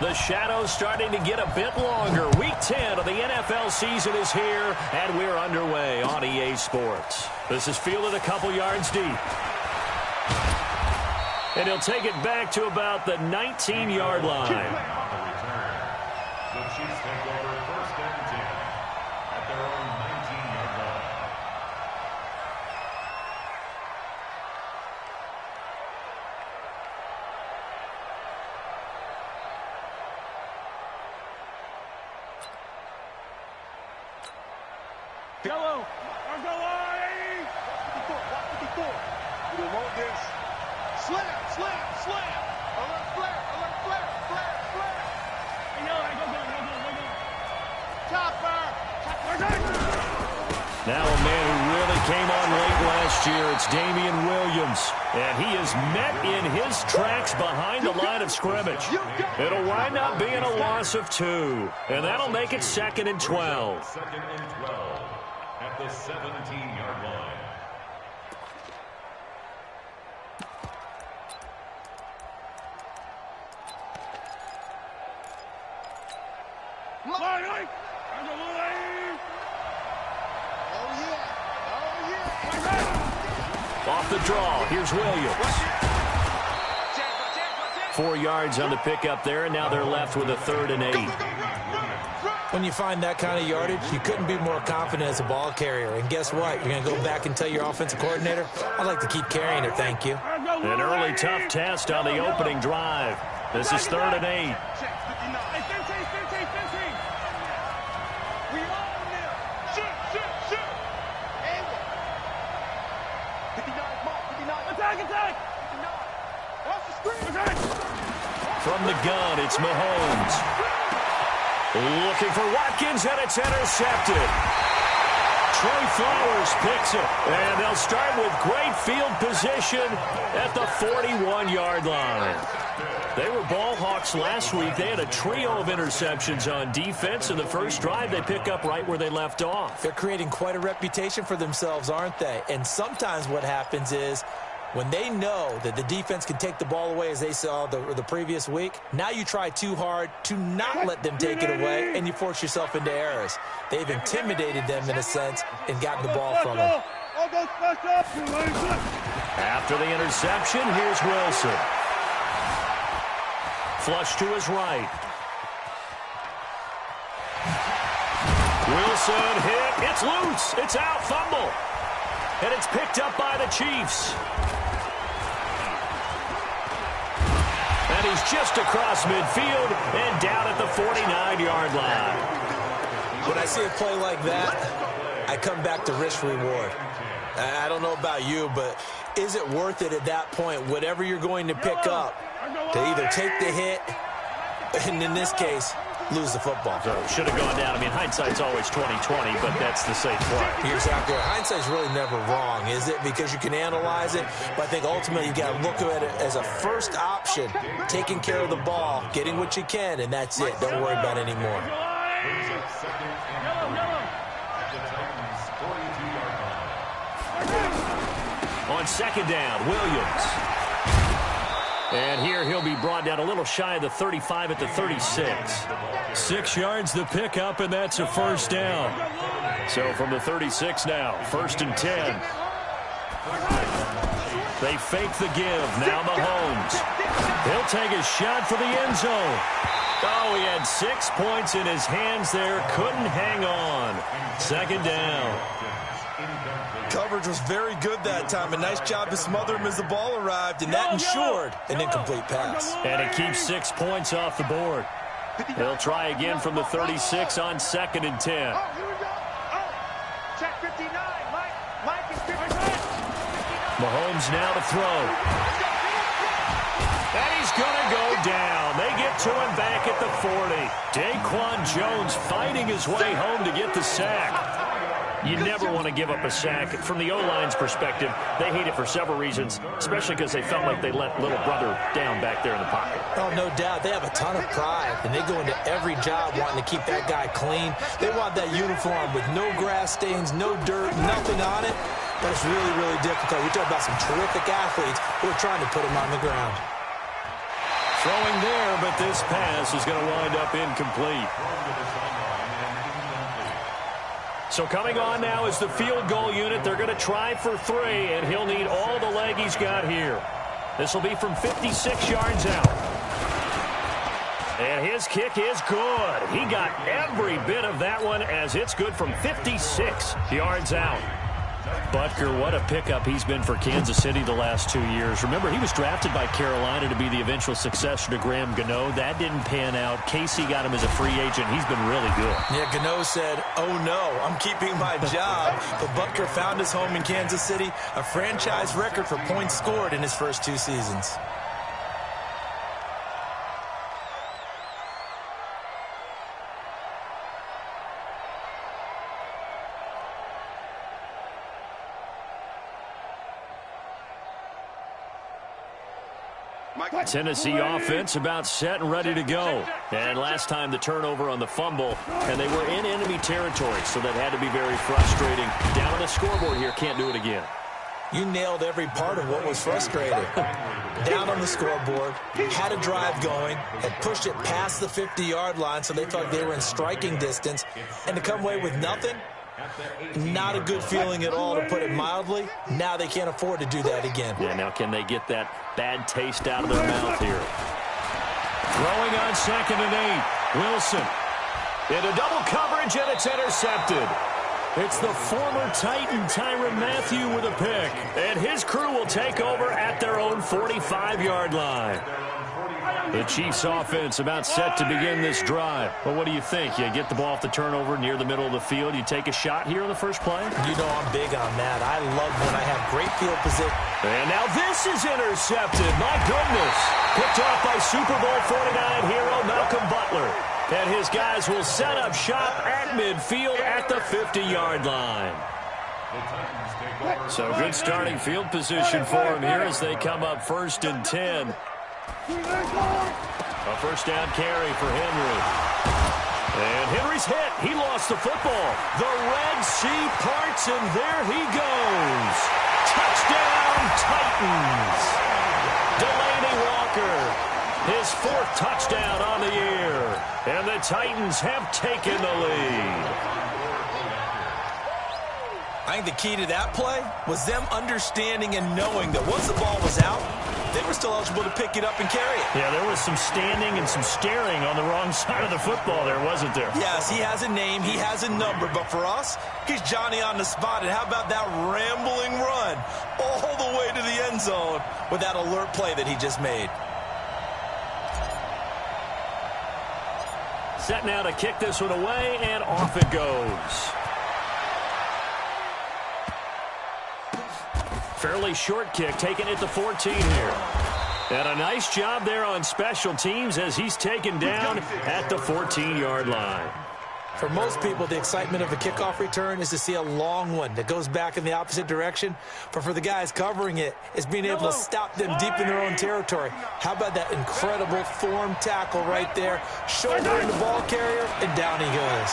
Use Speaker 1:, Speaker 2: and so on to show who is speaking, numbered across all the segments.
Speaker 1: The shadow's starting to get a bit longer. Week 10 of the NFL season is here, and we're underway on EA Sports. This is fielded a couple yards deep. And he'll take it back to about the 19-yard line.
Speaker 2: The Chiefs take over 1st and 10 at their own 19-yard line.
Speaker 3: Yellow. I'm going. 54. We don't want this. Slam. Alert flare. Hey, no, go. Chopper.
Speaker 1: Now a man who really came on late last year, it's Damian Williams. And he is met in his tracks behind the line of scrimmage. It'll wind up being a loss of 2. And that'll make it 2nd and 12.
Speaker 2: 2nd and 12 at the 17-yard line.
Speaker 1: Off the draw, here's Williams. 4 yards on the pickup there, and now they're left with a 3rd and 8.
Speaker 4: When you find that kind of yardage, you couldn't be more confident as a ball carrier. And guess what? You're going to go back and tell your offensive coordinator, I'd like to keep carrying it, thank you.
Speaker 1: An early tough test on the opening drive. This is 3rd and 8. From the gun, it's Mahomes. Looking for Watkins, and it's intercepted. Trey Flowers picks it, and they'll start with great field position at the 41-yard line. They were ball hawks last week. They had a trio of interceptions on defense. In the first drive, they pick up right where they left off.
Speaker 4: They're creating quite a reputation for themselves, aren't they? And sometimes what happens is when they know that the defense can take the ball away, as they saw the previous week, now you try too hard to not let them take it away, and you force yourself into errors. They've intimidated them, in a sense, and gotten the ball from them.
Speaker 1: After the interception, here's Wilson. Flush to his right. Wilson hit. It's loose. It's out. Fumble. And it's picked up by the Chiefs. And he's just across midfield and down at the 49-yard line.
Speaker 4: When I see a play like that, I come back to risk reward. I don't know about you, but is it worth it at that point, whatever you're going to pick up, to either take the hit, and in this case, lose the football?
Speaker 1: So should have gone down. I mean, hindsight's always 20/20, but that's the safe play.
Speaker 4: You're exactly right. Hindsight's really never wrong, is it? Because you can analyze it, but I think ultimately you got to look at it as a first option, taking care of the ball, getting what you can, and that's it. Don't worry about it anymore.
Speaker 1: On 2nd down, Williams. And here he'll be brought down a little shy of the 35 at the 36. 6 yards the pickup, and that's a 1st down. So from the 36 now, 1st and 10. They fake the give. Now Mahomes. He'll take a shot for the end zone. Oh, he had 6 points in his hands there. Couldn't hang on. 2nd down.
Speaker 4: Coverage was very good that time. A nice job to smother him as the ball arrived, and that ensured an incomplete pass.
Speaker 1: And it keeps 6 points off the board. They'll try again from the 36 on 2nd and 10.
Speaker 3: Check 59. Mike is 59.
Speaker 1: Mahomes now to throw. And he's going to go down. They get to him back at the 40. Daquan Jones fighting his way home to get the sack. You never want to give up a sack. From the O-line's perspective, they hate it for several reasons, especially because they felt like they let little brother down back there in the pocket.
Speaker 4: Oh, no doubt. They have a ton of pride, and they go into every job wanting to keep that guy clean. They want that uniform with no grass stains, no dirt, nothing on it. But it's really, really difficult. We talk about some terrific athletes who are trying to put him on the ground.
Speaker 1: Throwing there, but this pass is going to wind up incomplete. So coming on now is the field goal unit. They're going to try for 3, and he'll need all the leg he's got here. This will be from 56 yards out. And his kick is good. He got every bit of that one as it's good from 56 yards out. Butker, what a pickup he's been for Kansas City the last 2 years. Remember, he was drafted by Carolina to be the eventual successor to Graham Gano. That didn't pan out. Casey got him as a free agent. He's been really good.
Speaker 4: Yeah, Gano said, oh no, I'm keeping my job. But Butker found his home in Kansas City, a franchise record for points scored in his first 2 seasons.
Speaker 1: Tennessee offense about set and ready to go. And last time the turnover on the fumble, and they were in enemy territory, so that had to be very frustrating. Down on the scoreboard here, can't do it again.
Speaker 4: You nailed every part of what was frustrating. Down on the scoreboard, had a drive going, had pushed it past the 50-yard line, so they thought they were in striking distance, and to come away with nothing, not a good feeling at all, to put it mildly. Now they can't afford to do that again.
Speaker 1: Yeah, now can they get that bad taste out of their mouth here? Throwing on 2nd and 8. Wilson into double coverage, and it's intercepted. It's the former Titan Tyrann Mathieu with a pick, and his crew will take over at their own 45-yard line. The Chiefs offense about set to begin this drive. Well, what do you think? You get the ball off the turnover near the middle of the field. You take a shot here on the first play?
Speaker 4: You know I'm big on that. I love when I have great field position.
Speaker 1: And now this is intercepted. My goodness. Picked off by Super Bowl 49 hero Malcolm Butler. And his guys will set up shop at midfield at the 50-yard line. So good starting field position for him here as they come up 1st and 10. A first down carry for Henry. And Henry's hit. He lost the football. The Red Sea parts, and there he goes. Touchdown, Titans. Delaney Walker, his 4th touchdown on the year. And the Titans have taken the lead.
Speaker 4: I think the key to that play was them understanding and knowing that once the ball was out, they were still eligible to pick it up and carry it.
Speaker 1: Yeah, there was some standing and some staring on the wrong side of the football there, wasn't there?
Speaker 4: Yes, he has a name, he has a number, but for us, he's Johnny on the spot. And how about that rambling run all the way to the end zone with that alert play that he just made?
Speaker 1: Set now to kick this one away, and off it goes. Fairly short kick, taken at the 14 here. And a nice job there on special teams as he's taken down at the 14-yard line.
Speaker 4: For most people, the excitement of a kickoff return is to see a long one that goes back in the opposite direction. But for the guys covering it, it's being able to stop them deep in their own territory. How about that incredible form tackle right there? Shouldering the ball carrier, and down he goes.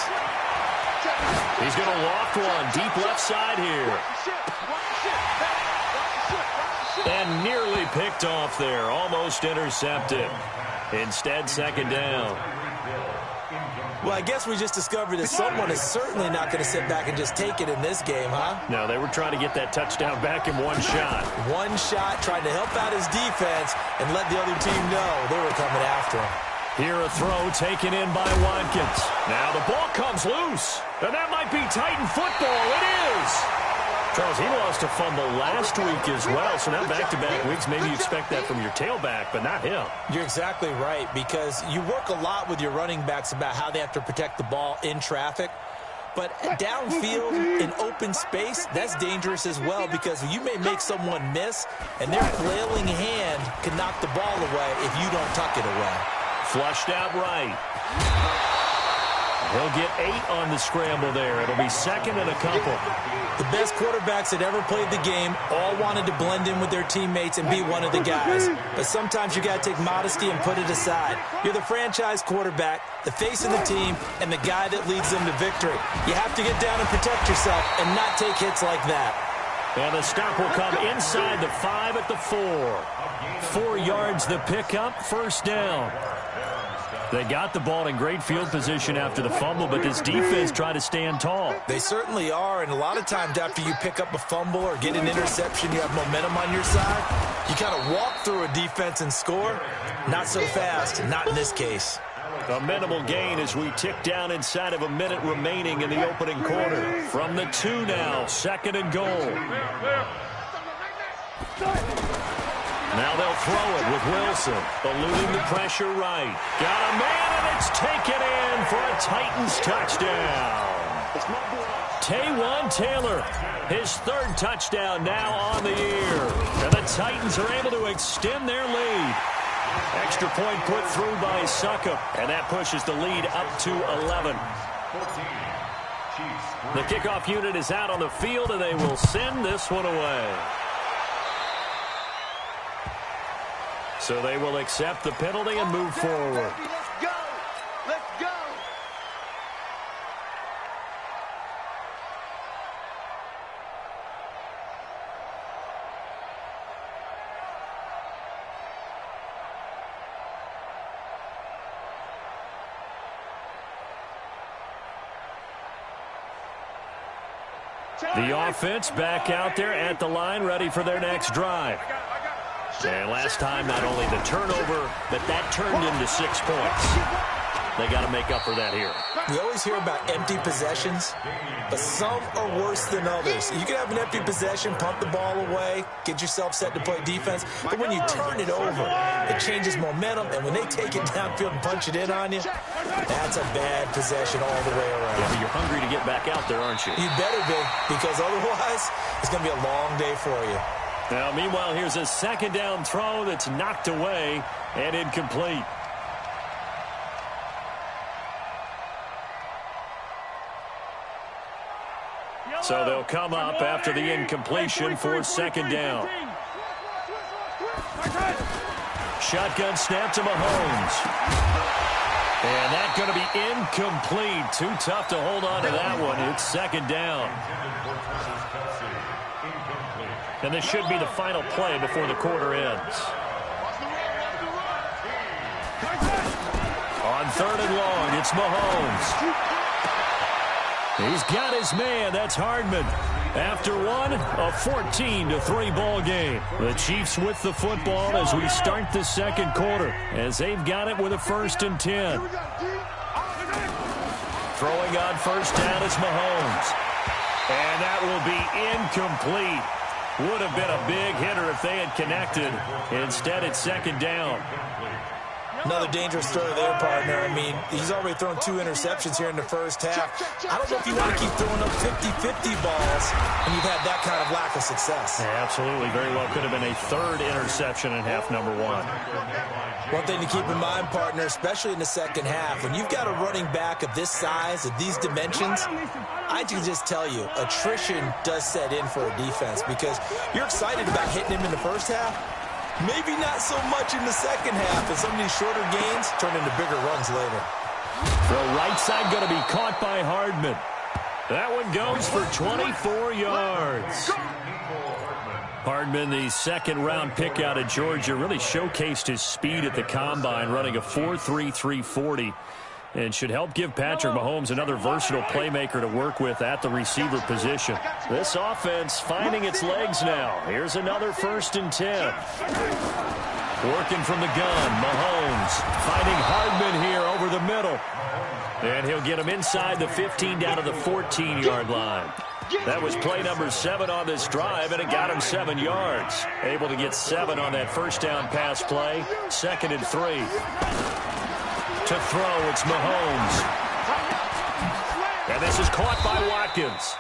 Speaker 1: He's going to loft one deep left side here. And nearly picked off there. Almost intercepted. Instead, 2nd down.
Speaker 4: Well, I guess we just discovered that someone is certainly not going to sit back and just take it in this game, huh?
Speaker 1: No, they were trying to get that touchdown back in one shot.
Speaker 4: One shot, trying to help out his defense and let the other team know they were coming after him.
Speaker 1: Here a throw taken in by Watkins. Now the ball comes loose. And that might be Titan football. It is. Charles, he lost a fumble last week as well, so now back-to-back weeks, maybe you expect that from your tailback, but not him.
Speaker 4: You're exactly right, because you work a lot with your running backs about how they have to protect the ball in traffic, but downfield in open space, that's dangerous as well, because you may make someone miss, and their flailing hand can knock the ball away if you don't tuck it away.
Speaker 1: Flushed out right. He'll get 8 on the scramble there. It'll be 2nd and a couple.
Speaker 4: The best quarterbacks that ever played the game all wanted to blend in with their teammates and be one of the guys. But sometimes you got to take modesty and put it aside. You're the franchise quarterback, the face of the team, and the guy that leads them to victory. You have to get down and protect yourself and not take hits like that.
Speaker 1: And the stop will come inside the 5 at the 4. 4 yards the pickup, first down. They got the ball in great field position after the fumble, but this defense tried to stand tall.
Speaker 4: They certainly are, and a lot of times after you pick up a fumble or get an interception, you have momentum on your side. You kind of walk through a defense and score. Not so fast, not in this case.
Speaker 1: A minimal gain as we tick down inside of a minute remaining in the opening quarter. From the 2 now, 2nd and goal. Now they'll throw it with Wilson, eluding the pressure right. Got a man, and it's taken in for a Titans touchdown. Taywan Taylor, his 3rd touchdown now on the year. And the Titans are able to extend their lead. Extra point put through by Succop, and that pushes the lead up to 11. The kickoff unit is out on the field, and they will send this one away. So they will accept the penalty and move forward.
Speaker 3: Let's go! Let's go!
Speaker 1: The offense back out there at the line, ready for their next drive. And last time, not only the turnover, but that turned into 6 points. They got to make up for that here.
Speaker 4: We always hear about empty possessions, but some are worse than others. You can have an empty possession, pump the ball away, get yourself set to play defense, but when you turn it over, it changes momentum, and when they take it downfield and punch it in on you, that's a bad possession all the way around.
Speaker 1: Yeah, but you're hungry to get back out there, aren't you?
Speaker 4: You better be, because otherwise, it's going to be a long day for you.
Speaker 1: Now, meanwhile, here's a 2nd down throw that's knocked away and incomplete. So they'll come up after the incompletion for 2nd down. Shotgun snap to Mahomes. And that's going to be incomplete. Too tough to hold on to that one. It's 2nd down. And this should be the final play before the quarter ends. On 3rd and long, it's Mahomes. He's got his man. That's Hardman. After one, a 14-3 ball game. The Chiefs with the football as we start the 2nd quarter, as they've got it with a 1st and 10. Throwing on 1st down is Mahomes. And that will be incomplete. Would have been a big hitter if they had connected. Instead, it's 2nd down.
Speaker 4: Another dangerous throw there, partner. I mean, he's already thrown 2 interceptions here in the first half. I don't know if you want to keep throwing up 50-50 balls when you've had that kind of lack of success.
Speaker 1: Yeah, absolutely. Very well could have been a 3rd interception in half number 1.
Speaker 4: One thing to keep in mind, partner, especially in the 2nd half, when you've got a running back of this size, of these dimensions, I can just tell you, attrition does set in for a defense because you're excited about hitting him in the first half. Maybe not so much in the 2nd half, as some of these shorter gains turn into bigger runs later.
Speaker 1: The right side going to be caught by Hardman. That one goes for 24 yards. Hardman, the 2nd-round pick out of Georgia, really showcased his speed at the combine, running a 4.3 340. And should help give Patrick Mahomes another versatile playmaker to work with at the receiver position. This offense finding its legs now. Here's another 1st and 10. Working from the gun, Mahomes finding Hardman here over the middle. And he'll get him inside the 15 down to the 14-yard line. That was play number 7 on this drive, and it got him 7 yards. Able to get 7 on that 1st down pass play. 2nd and 3. To throw, it's Mahomes. And this is caught by Watkins.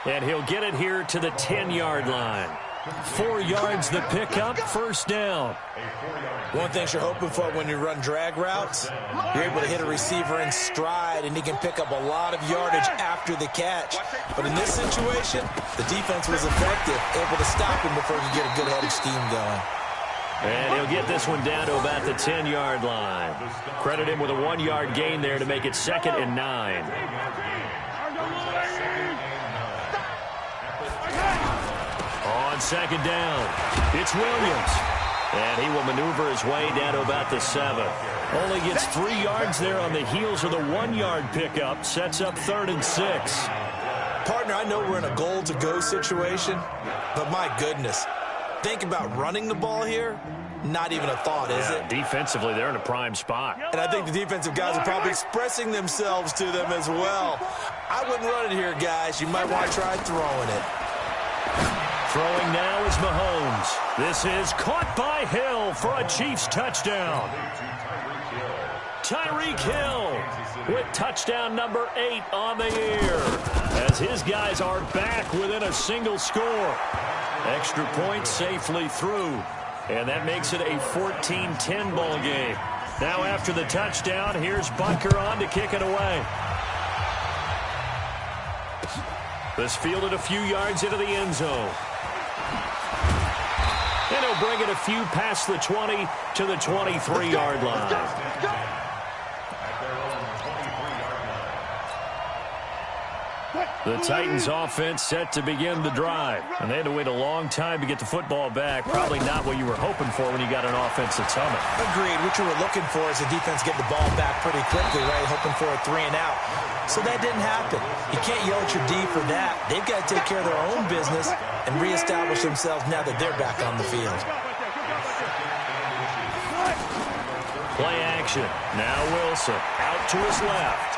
Speaker 1: And he'll get it here to the 10-yard line. 4 yards the pickup, 1st down.
Speaker 4: One thing you're hoping for when you run drag routes, you're able to hit a receiver in stride, and he can pick up a lot of yardage after the catch. But in this situation, the defense was effective, able to stop him before he could get a good headed scheme going.
Speaker 1: And he'll get this one down to about the 10-yard line. Credit him with a 1-yard gain there to make it 2nd and 9. On second down, it's Williams. And he will maneuver his way down to about the 7. Only gets 3 yards there on the heels of the 1-yard pickup. Sets up 3rd and 6.
Speaker 4: Partner, I know we're in a goal-to-go situation, but my goodness, think about running the ball here. Not even a thought, is it?
Speaker 1: Defensively, they're in a prime spot.
Speaker 4: And I think the defensive guys are probably expressing themselves to them as well. I wouldn't run it here, guys. You might want to try throwing it.
Speaker 1: Throwing now is Mahomes. This is caught by Hill for a Chiefs touchdown. Tyreek Hill with touchdown number 8 on the year, as his guys are back within a single score. Extra point safely through, and that makes it a 14-10 ball game. Now after the touchdown, here's Bunker on to kick it away. This fielded a few yards into the end zone. And he'll bring it a few past the 20 to the 23-yard line. The Titans offense set to begin the drive. And they had to wait a long time to get the football back. Probably not what you were hoping for when you got an offense that's humming.
Speaker 4: Agreed. What you were looking for is the defense get the ball back pretty quickly, right? Hoping for a 3 and out. So that didn't happen. You can't yell at your D for that. They've got to take care of their own business and reestablish themselves now that they're back on the field.
Speaker 1: Play action. Now Wilson out to his left.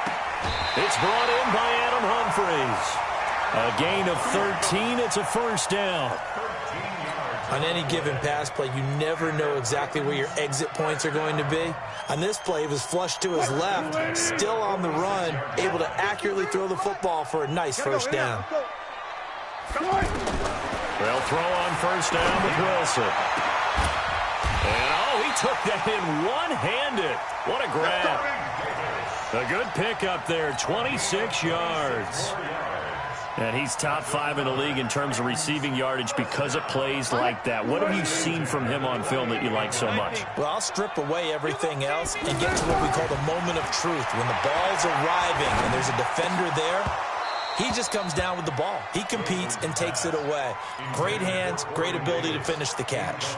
Speaker 1: It's brought in by Adam Humphries. A gain of 13. It's a first down. On any given pass play, you never know exactly where your exit points are going to be. On this play, he was flushed to his left, still on the run, able to accurately throw the football for a nice first down. They'll throw on first down with Wilson. And, he took that in one-handed. What a grab. A good pickup there, 26 yards. And he's top 5 in the league in terms of receiving yardage because of plays like that. What have you seen from him on film that you like so much?
Speaker 4: Well, I'll strip away everything else and get to what we call the moment of truth. When the ball's arriving and there's a defender there, he just comes down with the ball. He competes and takes it away. Great hands, great ability to finish the catch.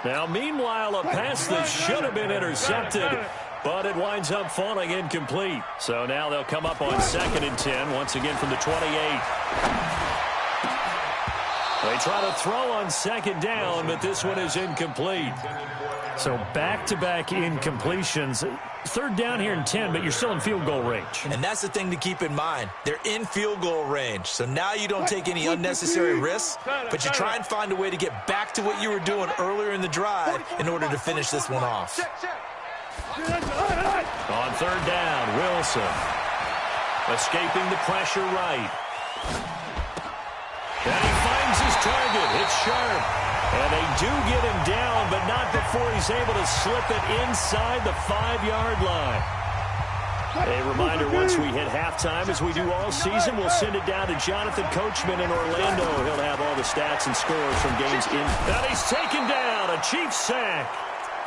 Speaker 1: Now, meanwhile, a pass that should have been intercepted, but it winds up falling incomplete. So now they'll come up on 2nd and 10, once again from the 28. They try to throw on 2nd down, but this one is incomplete. So back-to-back incompletions. 3rd down here and 10, but you're still in field goal range.
Speaker 4: And that's the thing to keep in mind. They're in field goal range. So now you don't take any unnecessary risks, but you try and find a way to get back to what you were doing earlier in the drive in order to finish this one off.
Speaker 1: On 3rd down, Wilson. Escaping the pressure right. And he finds his target. It's sharp. And they do get him down, but not before he's able to slip it inside the 5-yard line. A reminder, once we hit halftime, as we do all season, we'll send it down to Jonathan Coachman in Orlando. He'll have all the stats and scores from games in. And he's taken down, a Chiefs sack.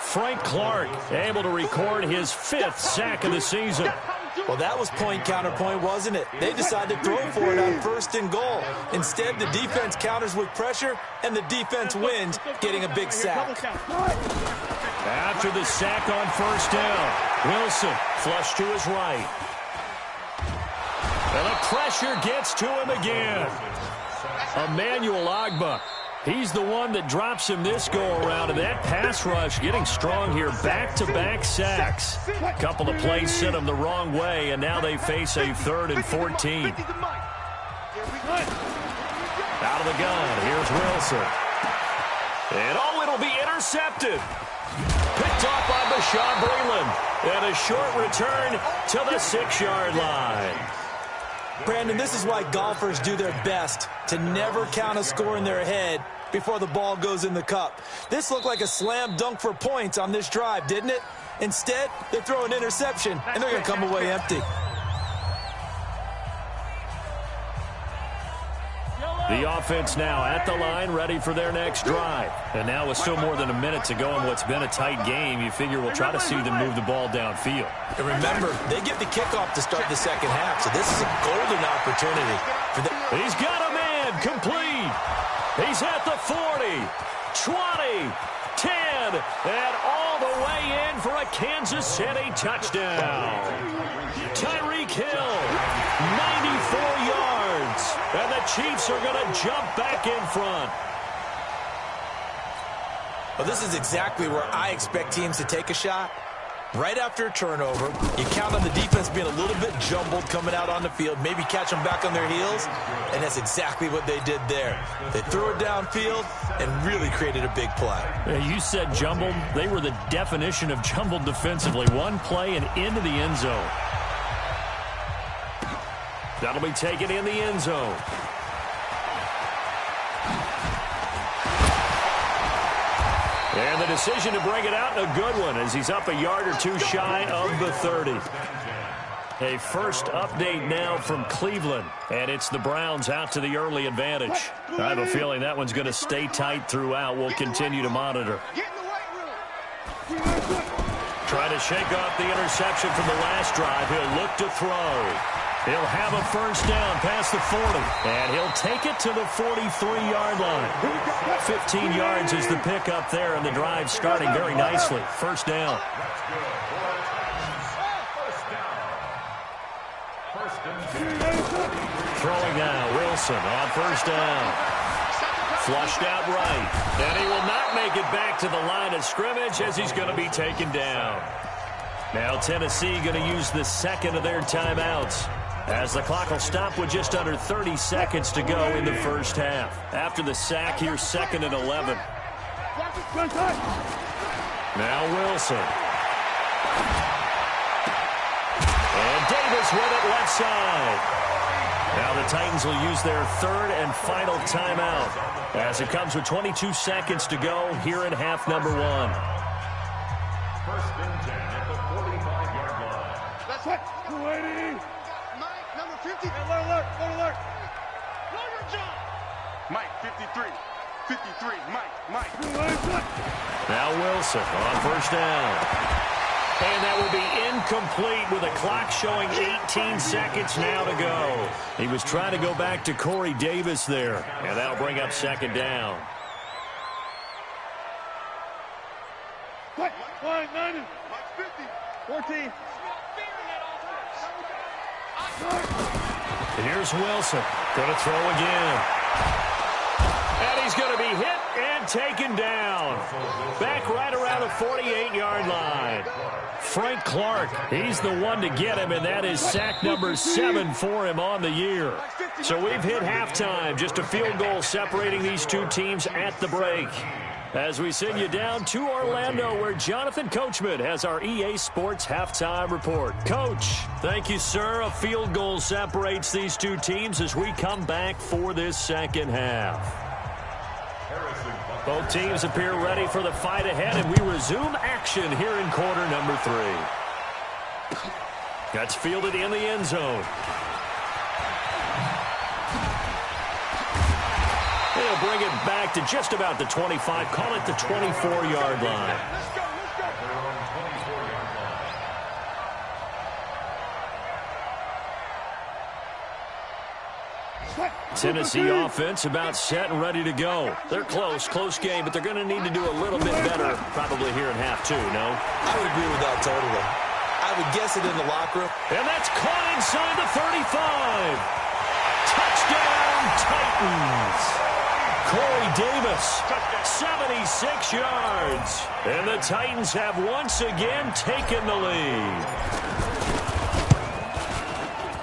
Speaker 1: Frank Clark able to record his 5th sack of the season.
Speaker 4: Well, that was point counterpoint, wasn't it? They decided to throw for it on 1st and goal. Instead, the defense counters with pressure, and the defense wins, getting a big sack.
Speaker 1: After the sack on 1st down, Wilson flushed to his right. And the pressure gets to him again. Emmanuel Ogbah. He's the one that drops him this go-around, and that pass rush getting strong here. Back-to-back sacks. A couple of plays sent him the wrong way, and now they face a 3rd and 14. Out of the gun, here's Wilson. And, it'll be intercepted. Picked off by Bashaud Breeland. And a short return to the 6-yard line.
Speaker 4: Brandon, this is why golfers do their best to never count a score in their head before the ball goes in the cup. This looked like a slam dunk for points on this drive, didn't it? Instead, they throw an interception, and they're going to come away empty.
Speaker 1: The offense now at the line, ready for their next drive. And now with still more than a minute to go in what's been a tight game, you figure we'll try to see them move the ball downfield.
Speaker 4: And remember, they get the kickoff to start the second half, so this is a golden opportunity for them.
Speaker 1: He's got a man, complete. He's at the 40, 20, 10, and all the way in for a Kansas City touchdown. Tyreek Hill, 94 yards, and the Chiefs are going to jump back in front.
Speaker 4: Well, this is exactly where I expect teams to take a shot. Right after a turnover, you count on the defense being a little bit jumbled coming out on the field, maybe catch them back on their heels, and that's exactly what they did there. They threw it downfield and really created a big play.
Speaker 1: Yeah, you said jumbled. They were the definition of jumbled defensively. One play and into the end zone. That'll be taken in the end zone. And the decision to bring it out in a good one as he's up a yard or two shy of the 30. A first update now from Cleveland, and it's the Browns out to the early advantage. I have a feeling that one's going to stay tight throughout. We'll continue to monitor. Trying to shake off the interception from the last drive. He'll look to throw. He'll have a first down past the 40, and he'll take it to the 43-yard line. 15 yards is the pickup there, and the drive starting very nicely. First down. Throwing now, Wilson on first down. Flushed out right, and he will not make it back to the line of scrimmage as he's going to be taken down. Now Tennessee going to use the second of their timeouts, as the clock will stop with just under 30 seconds to go in the first half. After the sack, here's 2nd and 11. Now Wilson. And Davis with it left side. Now the Titans will use their third and final timeout, as it comes with 22 seconds to go here in half number 1.
Speaker 2: First and 10 at the 45-yard line.
Speaker 3: That's it. 280. Number 50. Alert. Know your job.
Speaker 5: Mike, 53. 53. Mike.
Speaker 1: Now Wilson on first down. And that will be incomplete with a clock showing 18 seconds now to go. He was trying to go back to Corey Davis there. And that'll bring up second down.
Speaker 3: Mike 90. Mike 50. 14.
Speaker 1: And here's Wilson. Going to throw again. And he's going to be hit and taken down. Back right around the 48-yard line. Frank Clark, he's the one to get him, and that is sack number 7 for him on the year. So we've hit halftime. Just a field goal separating these two teams at the break. As we send you down to Orlando, where Jonathan Coachman has our EA Sports halftime report. Coach, thank you, sir. A field goal separates these two teams as we come back for this second half. Both teams appear ready for the fight ahead, and we resume action here in quarter number 3. That's fielded in the end zone. They'll bring it back to just about the 25. Call it the 24-yard line. Tennessee offense about set and ready to go. They're close game, but they're going to need to do a little bit better probably here in half 2, no?
Speaker 4: I would agree with that totally. I would guess it in the locker room.
Speaker 1: And that's caught inside the 35. Touchdown, Titans. Corey Davis, 76 yards. And the Titans have once again taken the lead.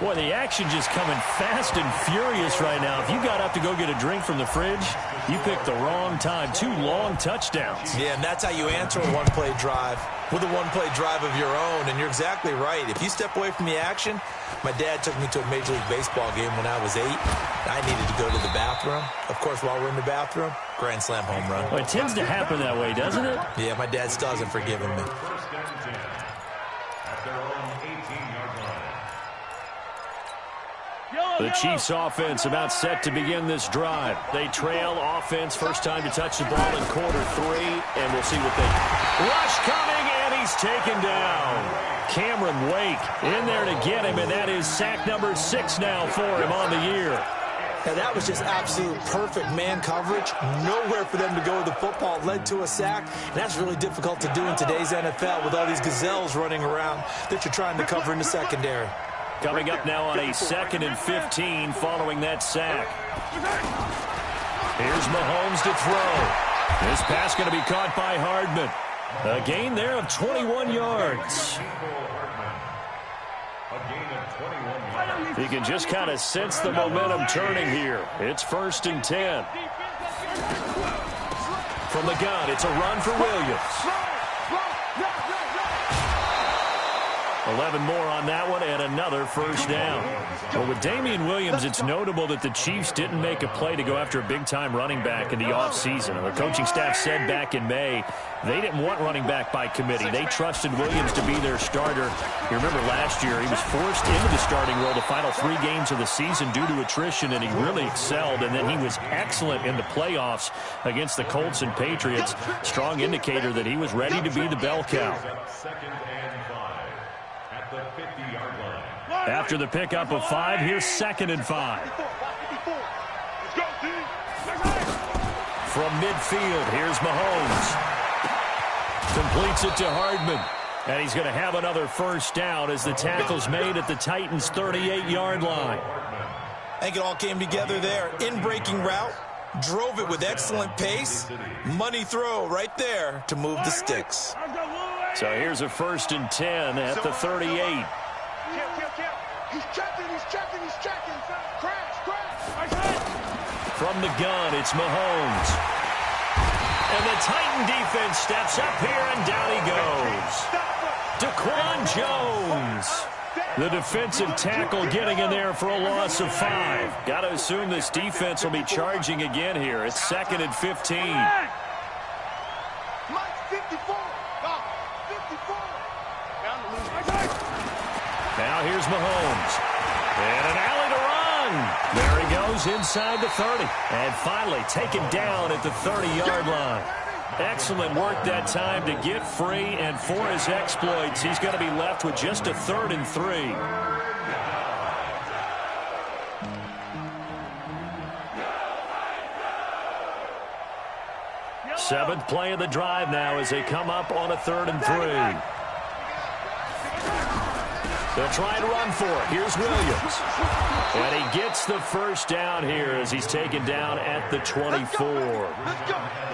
Speaker 1: Boy, the action just coming fast and furious right now. If you got up to go get a drink from the fridge, you picked the wrong time. 2 long touchdowns.
Speaker 4: Yeah, and that's how you answer a one-play drive with a one-play drive of your own. And you're exactly right. If you step away from the action, my dad took me to a Major League Baseball game when I was 8. I needed to go to the bathroom. Of course, while we're in the bathroom, grand slam home run.
Speaker 1: Well, it tends to happen that way, doesn't it?
Speaker 4: Yeah, my dad still hasn't forgiven me.
Speaker 2: First and 10 at their own 18-yard line.
Speaker 1: The Chiefs offense about set to begin this drive. They trail offense, first time to touch the ball in quarter 3, and we'll see what they... Rush coming, and he's taken down. Cameron Wake in there to get him, and that is sack number 6 now for him on the year.
Speaker 4: Now, that was just absolute perfect man coverage. Nowhere for them to go with the football. It led to a sack. And that's really difficult to do in today's NFL with all these gazelles running around that you're trying to cover in the secondary.
Speaker 1: Coming up now on a 2nd and 15 following that sack. Here's Mahomes to throw. This pass going to be caught by Hardman. A gain there of 21 yards. You can just kind of sense the momentum turning here. It's 1st and 10. From the gun, it's a run for Williams. 11 more on that one and another first down. Well, with Damian Williams, it's notable that the Chiefs didn't make a play to go after a big-time running back in the offseason. The coaching staff said back in May they didn't want running back by committee. They trusted Williams to be their starter. You remember last year he was forced into the starting role the final 3 games of the season due to attrition, and he really excelled. And then he was excellent in the playoffs against the Colts and Patriots. Strong indicator that he was ready to be the bell cow. After the pickup of 5, here's 2nd and 5. From midfield, here's Mahomes. Completes it to Hardman. And he's going to have another first down as the tackle's made at the Titans' 38-yard line.
Speaker 4: I think it all came together there. In-breaking route. Drove it with excellent pace. Money throw right there to move the sticks.
Speaker 1: So here's a 1st and 10 at the 38.
Speaker 3: He's checking. Crash.
Speaker 1: From the gun, it's Mahomes. And the Titan defense steps up here, and down he goes. Daquan Jones. The defensive tackle getting in there for a loss of 5. Got to assume this defense will be charging again here. It's 2nd and 15. Now here's Mahomes. And an alley to run. There he goes inside the 30. And finally taken down at the 30-yard line. Excellent work that time to get free, and for his exploits, he's going to be left with just a 3rd and 3. Seventh play of the drive now as they come up on a 3rd and 3. They'll try and run for it. Here's Williams. And he gets the first down here as he's taken down at the 24.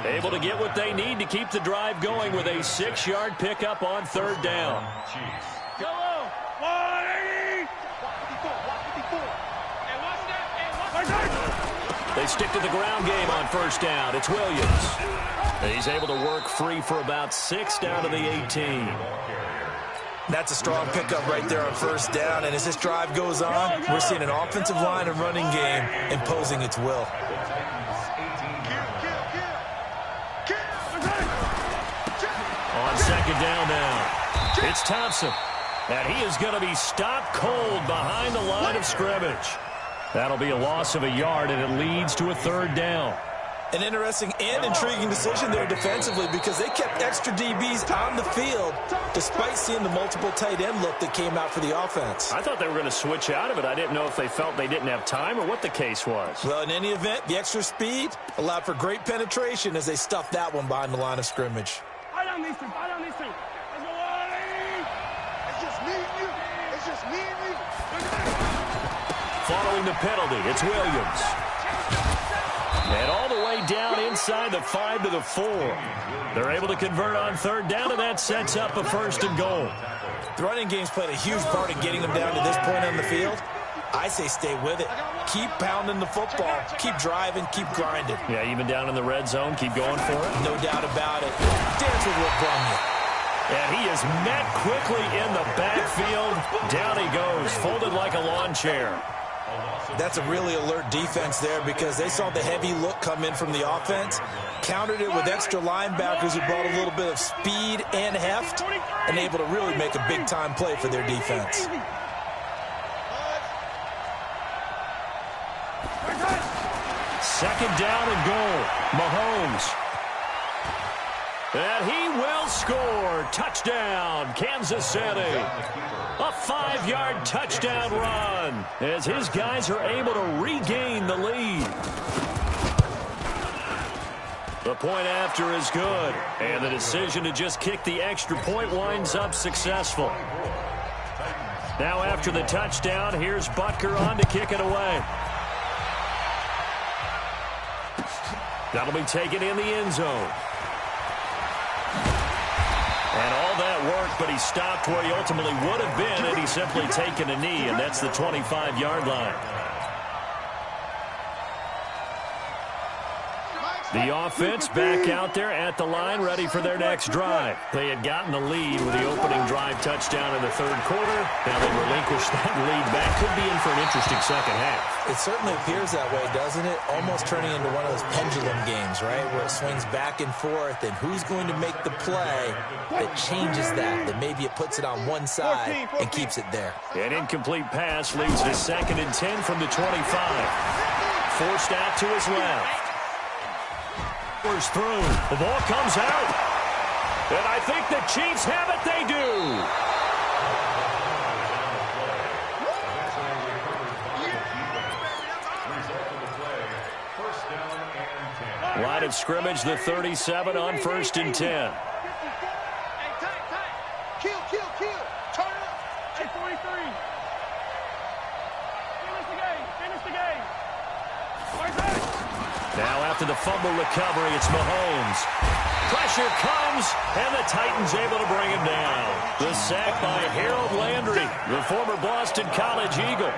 Speaker 1: Able to get what they need to keep the drive going with a 6-yard pickup on 3rd down. They stick to the ground game on 1st down. It's Williams. And he's able to work free for about 6 down to the 18.
Speaker 4: That's a strong pickup right there on 1st down, and as this drive goes on, we're seeing an offensive line and running game imposing its will.
Speaker 1: On 2nd down now, it's Thompson, and he is going to be stopped cold behind the line of scrimmage. That'll be a loss of a yard, and it leads to a 3rd down.
Speaker 4: An interesting and intriguing decision there defensively because they kept extra DBs on the field despite seeing the multiple tight end look that came out for the offense.
Speaker 1: I thought they were going to switch out of it. I didn't know if they felt they didn't have time or what the case was.
Speaker 4: Well, in any event, the extra speed allowed for great penetration as they stuffed that one behind the line of scrimmage.
Speaker 3: It's just me and you.
Speaker 1: Following the penalty, it's Williams. And all the way down inside the 5 to the 4. They're able to convert on 3rd down, and that sets up a 1st and goal.
Speaker 4: The running game's played a huge part in getting them down to this point on the field. I say stay with it. Keep pounding the football. Keep driving. Keep grinding.
Speaker 1: Yeah, even down in the red zone, keep going for it.
Speaker 4: No doubt about it. Dance with what brung you.
Speaker 1: And he is met quickly in the backfield. Down he goes, folded like a lawn chair.
Speaker 4: That's a really alert defense there because they saw the heavy look come in from the offense, countered it with extra linebackers who brought a little bit of speed and heft, and able to really make a big-time play for their defense. Second down and goal. Mahomes.
Speaker 1: And he will score. Touchdown, Kansas City. A 5-yard touchdown run as his guys are able to regain the lead. The point after is good, and the decision to just kick the extra point winds up successful. Now after the touchdown, here's Butker on to kick it away. That'll be taken in the end zone. And all that work, but he stopped where he ultimately would have been had he simply taken a knee, and that's the 25-yard line. The offense back out there at the line, ready for their next drive. They had gotten the lead with the opening drive touchdown in the third quarter. Now they relinquish that lead back. Could be in for an interesting second half.
Speaker 4: It certainly appears that way, doesn't it? Almost turning into one of those pendulum games, right, where it swings back and forth, and who's going to make the play that changes that maybe it puts it on one side and keeps it there.
Speaker 1: An incomplete pass leads to 2nd and 10 from the 25. Forced out to his left. Through. The ball comes out. And I think the Chiefs have it. They do. Line of scrimmage, the 37 on 1st and 10.
Speaker 3: Kill. Turn it up. Hey, 43. Finish the game.
Speaker 1: Now after the fumble recovery, it's Mahomes. Pressure comes, and the Titans able to bring him down. The sack by Harold Landry, the former Boston College Eagle.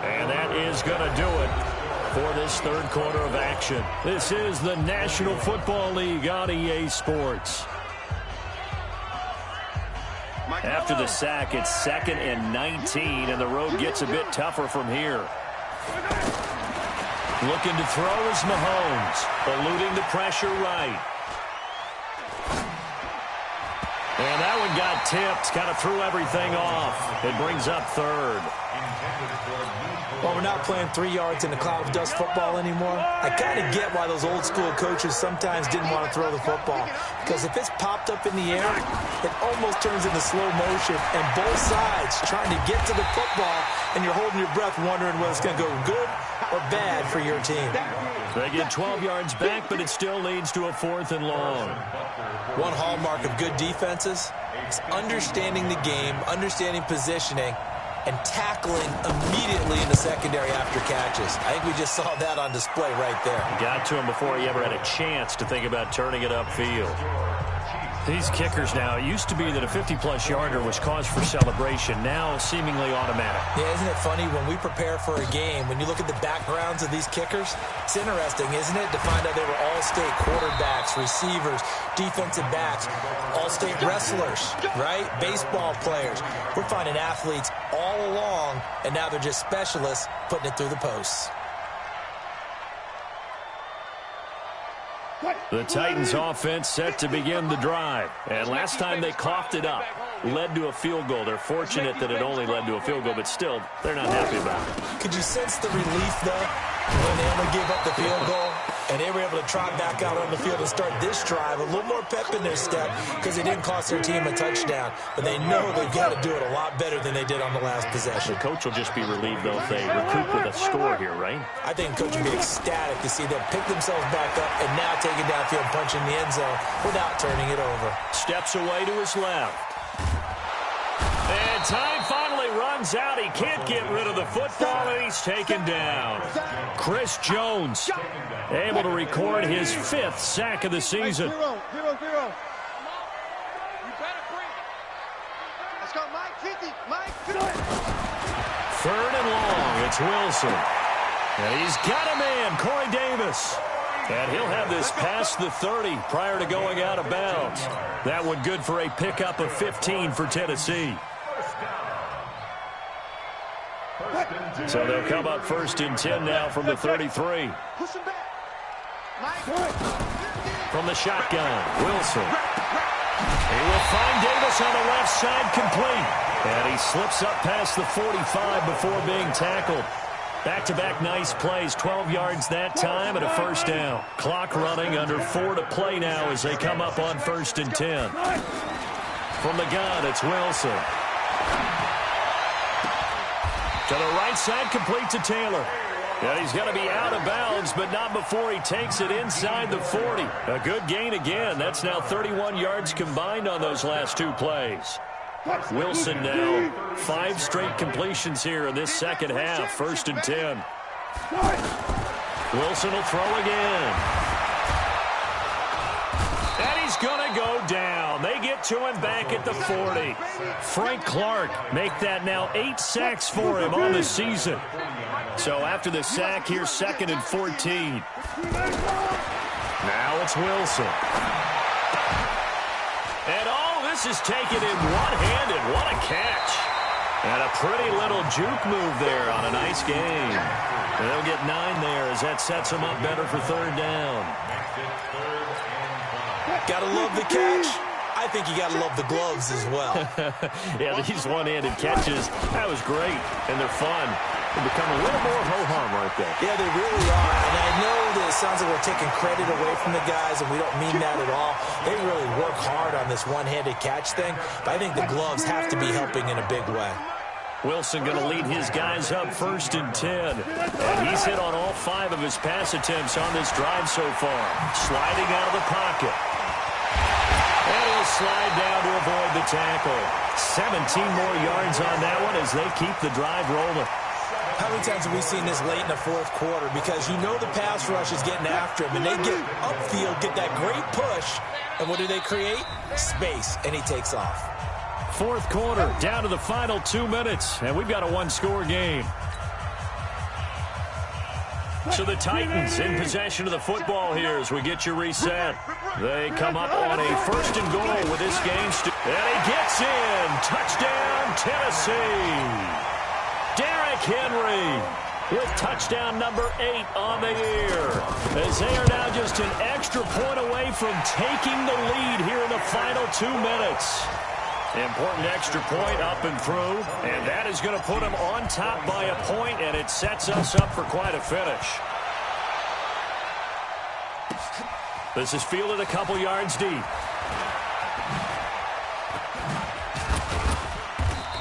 Speaker 1: And that is going to do it for this third quarter of action. This is the National Football League on EA Sports. After the sack, it's 2nd and 19, and the road gets a bit tougher from here. Looking to throw is Mahomes, eluding the pressure right. And that one got tipped, kind of threw everything off. It brings up 3rd.
Speaker 4: Well, we're not playing 3 yards in a cloud of dust football anymore. I kind of get why those old school coaches sometimes didn't want to throw the football. Because if it's popped up in the air, it almost turns into slow motion. And both sides trying to get to the football, and you're holding your breath wondering whether it's going to go good or bad for your team.
Speaker 1: They get 12 yards back, but it still leads to a 4th and long.
Speaker 4: One hallmark of good defenses is understanding the game, understanding positioning, and tackling immediately in the secondary after catches. I think we just saw that on display right there.
Speaker 1: Got to him before he ever had a chance to think about turning it upfield. These kickers now, it used to be that a 50-plus yarder was cause for celebration. Now seemingly automatic.
Speaker 4: Yeah, isn't it funny when we prepare for a game, when you look at the backgrounds of these kickers, it's interesting, isn't it, to find out they were all-state quarterbacks, receivers, defensive backs, all-state wrestlers, right? Baseball players. We're finding athletes all along, and now they're just specialists putting it through the posts.
Speaker 1: The Titans offense set to begin the drive. And last time they coughed it up, led to a field goal. They're fortunate that it only led to a field goal, but still, they're not happy about it.
Speaker 4: Could you sense the relief, though, when they only gave up the field goal? And they were able to trot back out on the field and start this drive. A little more pep in their step because it didn't cost their team a touchdown. But they know they've got to do it a lot better than they did on the last possession.
Speaker 1: The coach will just be relieved, though, if they recoup with a score here, right?
Speaker 4: I think the coach will be ecstatic to see them pick themselves back up and now take it downfield, punch in the end zone without turning it over.
Speaker 1: Steps away to his left. And time finally runs out. He can't get rid of the football, and he's taken down. Chris Jones able to record his 5th sack of the season.
Speaker 3: 0-0. Let's go, Mike 50. Mike 50.
Speaker 1: 3rd and long. It's Wilson. And he's got a man, Corey Davis. And he'll have this past the 30 prior to going out of bounds. That one good for a pickup of 15 for Tennessee. So they'll come up 1st and 10 now from the 33. From the shotgun, Wilson. He will find Davis on the left side complete. And he slips up past the 45 before being tackled. Back-to-back nice plays, 12 yards that time and a first down. Clock running, under 4 to play now as they come up on 1st and 10. From the gun, it's Wilson. To the right side, complete to Taylor. And he's going to be out of bounds, but not before he takes it inside the 40. A good gain again. That's now 31 yards combined on those last 2 plays. Wilson now 5 straight completions here in this second half. 1st and 10. Wilson will throw again. And he's going to go down. They get to him back at the 40. Frank Clark make that now 8 sacks for him on the season. So after the sack here, 2nd and 14. Now it's Wilson. And this is taken in one-handed. What a catch. And a pretty little juke move there on a nice game. And they'll get 9 there as that sets them up better for 3rd down.
Speaker 4: Gotta love the catch. I think you gotta love the gloves as well.
Speaker 1: Yeah, these one-handed catches, that was great. And they're fun. They become a little more ho-hum right there.
Speaker 4: Yeah, they really are. And I know that it sounds like we're taking credit away from the guys, and we don't mean that at all. They really work hard on this one-handed catch thing, but I think the gloves have to be helping in a big way.
Speaker 1: Wilson going to lead his guys up 1st and 10. And he's hit on all 5 of his pass attempts on this drive so far. Sliding out of the pocket. And he'll slide down to avoid the tackle. 17 more yards on that one as they keep the drive rolling.
Speaker 4: How many times have we seen this late in the 4th quarter? Because you know the pass rush is getting after him, and they get upfield, get that great push, and what do they create? Space, and he takes off.
Speaker 1: 4th quarter, down to the final 2 minutes, and we've got a 1-score game. So the Titans in possession of the football here as we get you reset. They come up on a 1st and goal with this game. And he gets in. Touchdown, Tennessee. Derrick Henry with touchdown number 8 on the year. As they are now just an extra point away from taking the lead here in the final 2 minutes. Important extra point up and through, and that is going to put them on top by a point, and it sets us up for quite a finish. This is fielded a couple yards deep.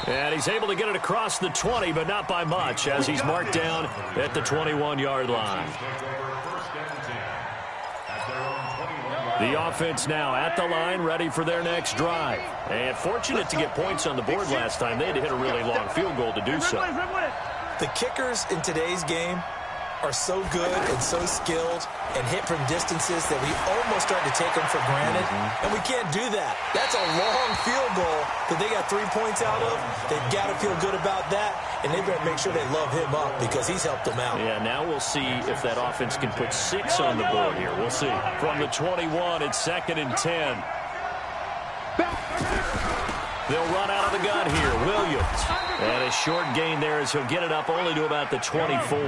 Speaker 1: And he's able to get it across the 20, but not by much, as he's marked down at the 21-yard line. The offense now at the line, ready for their next drive. And fortunate to get points on the board last time. They had to hit a really long field goal to do so.
Speaker 4: The kickers in today's game are so good and so skilled and hit from distances that we almost start to take them for granted. And we can't do that. That's a long field goal that they got 3 points out of. They've got to feel good about that, and they better make sure they love him up because he's helped them out.
Speaker 1: Yeah, now we'll see if that offense can put 6 on the board here. We'll see. From the 21, it's 2nd and 10. They'll run out of the gun here. Williams. And a short gain there as he'll get it up only to about the 24.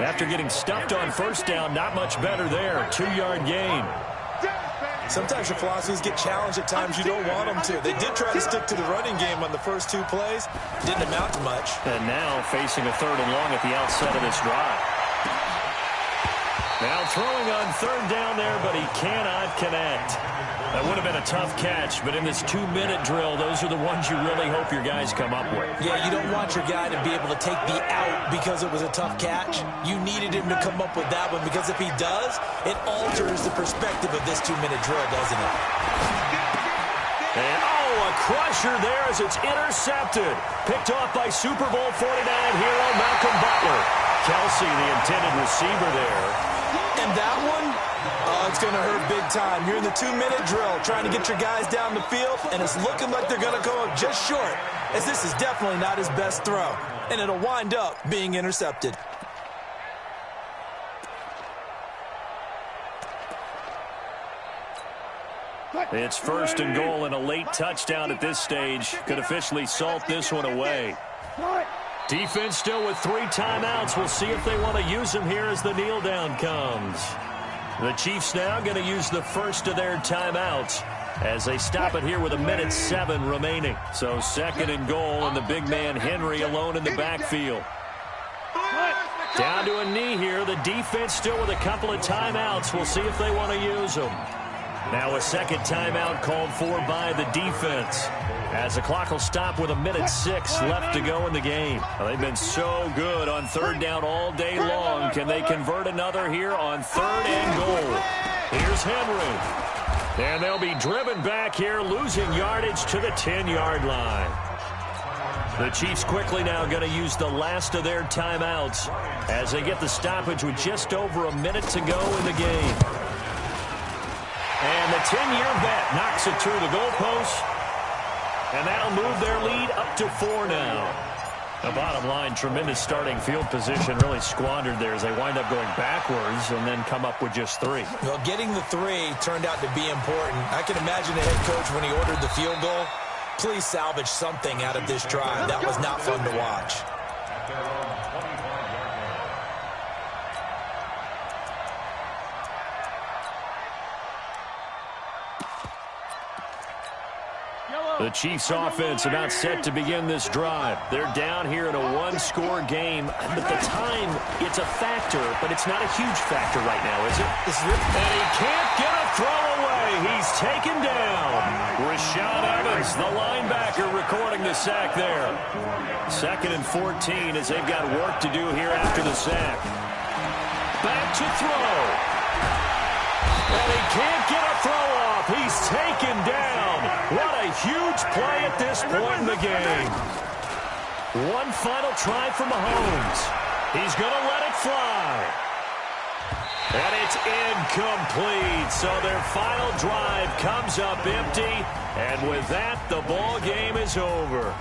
Speaker 1: After getting stuffed on 1st down, not much better there. 2-yard gain.
Speaker 4: Sometimes your philosophies get challenged at times you don't want them to. They did try to stick to the running game on the first 2 plays. Didn't amount to much.
Speaker 1: And now facing a 3rd and long at the outset of this drive. Now throwing on 3rd down there, but he cannot connect. That would have been a tough catch, but in this 2-minute drill, those are the ones you really hope your guys come up with.
Speaker 4: Yeah, you don't want your guy to be able to take the out because it was a tough catch. You needed him to come up with that one because if he does, it alters the perspective of this 2-minute drill, doesn't it?
Speaker 1: And, a crusher there as it's intercepted. Picked off by Super Bowl 49 hero Malcolm Butler. Kelsey, the intended receiver there.
Speaker 4: And that one, it's going to hurt big time. You're in the 2-minute drill trying to get your guys down the field, and it's looking like they're going to go just short, as this is definitely not his best throw, and it'll wind up being intercepted.
Speaker 1: It's 1st and goal, and a late touchdown at this stage could officially salt this one away. Defense still with 3 timeouts. We'll see if they want to use them here as the kneel down comes. The Chiefs now going to use the first of their timeouts as they stop it here with 1:07 remaining. So 2nd and goal, and the big man Henry alone in the backfield. Down to a knee here. The defense still with a couple of timeouts. We'll see if they want to use them. Now a second timeout called for by the defense, as the clock will stop with 1:06 left to go in the game. Well, they've been so good on third down all day long. Can they convert another here on third and goal? Here's Henry. And they'll be driven back here, losing yardage to the 10-yard line. The Chiefs quickly now going to use the last of their timeouts as they get the stoppage with just over a minute to go in the game. And the 10-year vet knocks it through the goalpost. And that'll move their lead up to 4 now. The bottom line, tremendous starting field position really squandered there as they wind up going backwards and then come up with just 3.
Speaker 4: Well, getting the 3 turned out to be important. I can imagine the head coach when he ordered the field goal. Please salvage something out of this drive. That was not fun to watch.
Speaker 1: The Chiefs offense about set to begin this drive. They're down here in a one-score game. But the time, it's a factor, but it's not a huge factor right now, is it? And he can't get a throw away. He's taken down. Rashaan Evans, the linebacker, recording the sack there. 2nd and 14 as they've got work to do here after the sack. Back to throw. And he can't get a throw off. He's taken down. What a huge play at this point in the game. One final try from Mahomes. He's going to let it fly. And it's incomplete. So their final drive comes up empty. And with that, the ball game is over.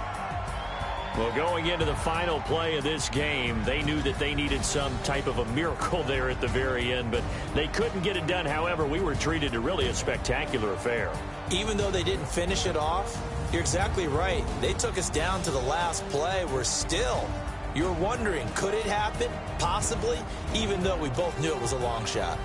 Speaker 1: Well, going into the final play of this game, they knew that they needed some type of a miracle there at the very end, but they couldn't get it done. However, we were treated to really a spectacular affair.
Speaker 4: Even though they didn't finish it off, you're exactly right. They took us down to the last play. You're wondering, could it happen? Possibly, even though we both knew it was a long shot.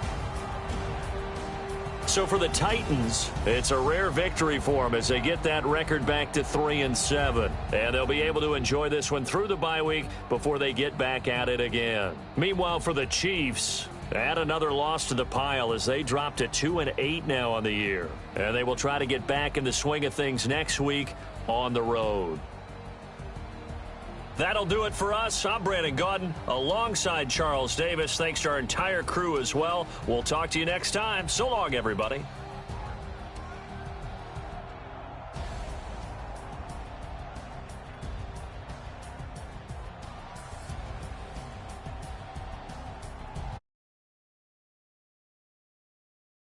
Speaker 1: So for the Titans, it's a rare victory for them as they get that record back to 3-7. And they'll be able to enjoy this one through the bye week before they get back at it again. Meanwhile, for the Chiefs, add another loss to the pile as they drop to 2-8 now on the year. And they will try to get back in the swing of things next week on the road. That'll do it for us. I'm Brandon Gaudin alongside Charles Davis. Thanks to our entire crew as well. We'll talk to you next time. So long, everybody.